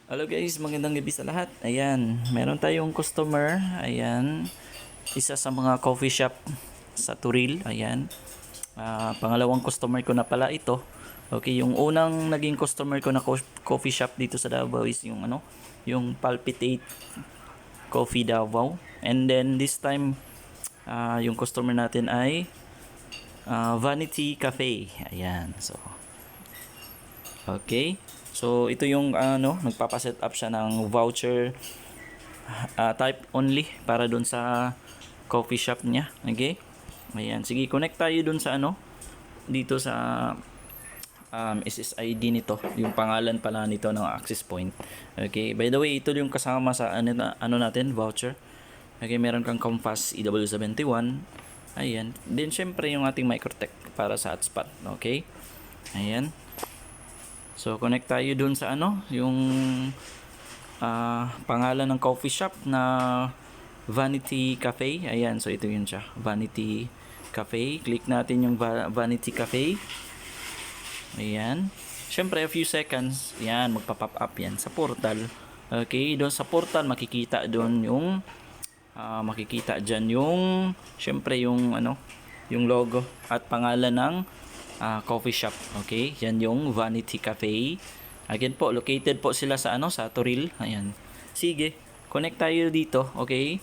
Hello guys, magandang gabi sa lahat. Ayan, meron tayong customer. Ayan, isa sa mga coffee shop sa Turil. Ayan, pangalawang customer ko na pala ito. Okay, yung unang naging customer ko na coffee shop dito sa Davao is yung yung Palpitate Coffee Davao. And then this time, yung customer natin ay Vanity Cafe. Ayan, so okay. So ito yung nagpapa-set up siya ng voucher type only para doon sa coffee shop niya. Okay? Ayan, sige, connect tayo doon sa dito sa SSID nito, yung pangalan pala nito ng access point. Okay, by the way, ito yung kasama sa natin, voucher. Okay, meron kang Compass EW71. Ayan, then syempre yung ating Microtech para sa hotspot. Okay, ayan. So connect tayo dun sa yung pangalan ng coffee shop na Vanity Cafe. Ayan, so ito yun siya, Vanity Cafe. Click natin yung Vanity Cafe. Ayan. Syempre a few seconds, yan, magpa-pop up yan sa portal. Okay, doon sa portal makikita doon yung makikita diyan yung syempre yung yung logo at pangalan ng coffee shop. Okay, yan yung Vanity Cafe. Again po, located po sila sa sa Turil. Ayan, sige, connect tayo dito. Okay,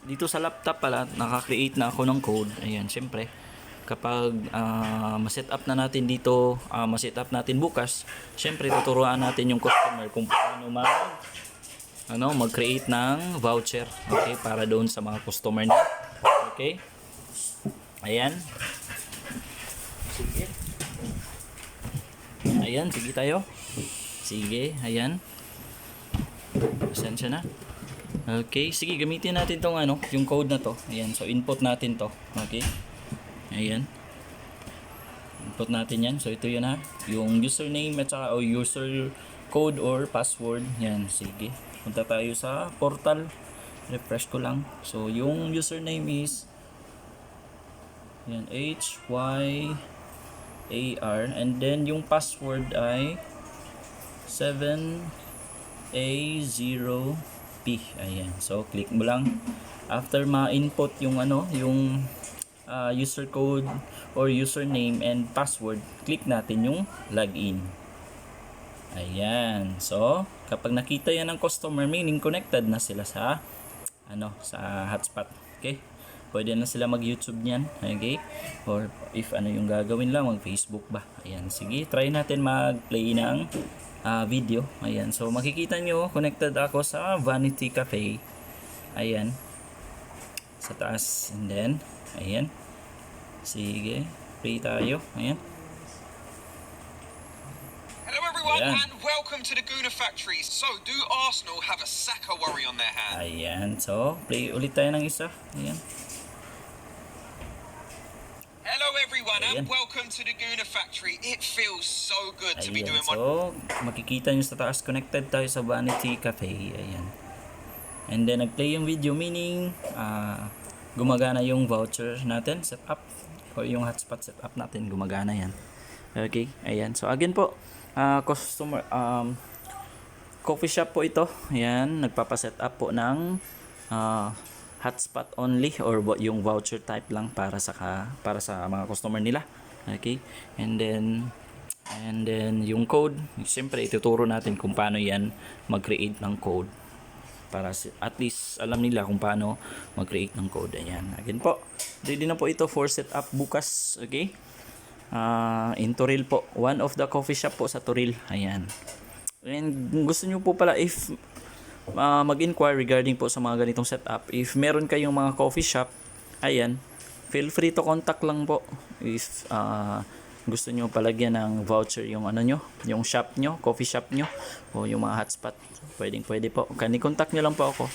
dito sa laptop pala naka-create na ako ng code. Ayan, syempre kapag ma-set up na natin dito, ma-set up natin bukas, syempre tuturuan natin yung customer kung paano mag-create ng voucher. Okay, para doon sa mga customer niya. Okay, ayan. Sige. Ayan, sige tayo. Sige, ayan. Pasensya na. Okay, sige, gamitin natin tong yung code na to. Ayan, so input natin to. Okay. Ayan. Input natin yan. So ito yun yung username at saka user code or password. Yan, sige. Punta tayo sa portal. Refresh ko lang. So yung username is yan, HYAR, and then yung password ay 7A0P. Ayan. So click mo lang. After ma-input yung yung user code or username and password, click natin yung login. Ayan. So kapag nakita yan ng customer, meaning connected na sila sa sa hotspot. Okay? Pwede na sila mag-YouTube niyan. Okay? Or if yung gagawin lang, mag-Facebook ba. Ayan. Sige, try natin mag-play ng video. Ayan. So makikita nyo, connected ako sa Vanity Cafe. Ayan. Sa taas. And then, ayan. Sige, play tayo. Ayan. Hello everyone, and welcome to the Gooner Factory. So, do Arsenal have a Saka worry on their hands? Ayan. So, play ulit tayo ng isa. Ayan. Hello everyone, and welcome to the Gooner Factory. It feels so good to be doing one. So, makikita nyo sa taas, connected tayo sa Vanity Cafe. Ayan. And then, nag-play yung video, meaning gumagana yung voucher natin, set up, o yung hotspot set up natin, gumagana yan. Okay, ayan. So, again po, customer, coffee shop po ito. Ayan, nagpapa-set up po ng hotspot only or yung voucher type lang para sa mga customer nila. Okay? And then yung code, siyempre ituturo natin kung paano yan mag-create ng code para at least alam nila kung paano mag-create ng code. Ayan. Again po, ready na po ito for setup bukas. Okay? In Turil po. One of the coffee shop po sa Turil. Ayan. And gusto nyo po pala if mag-inquire regarding po sa mga ganitong setup, if meron kayong mga coffee shop, ayan, feel free to contact lang po if gusto nyo palagyan ng voucher yung yung shop nyo, coffee shop nyo, o yung mga hotspot. Pwede po. Contact nyo lang po ako.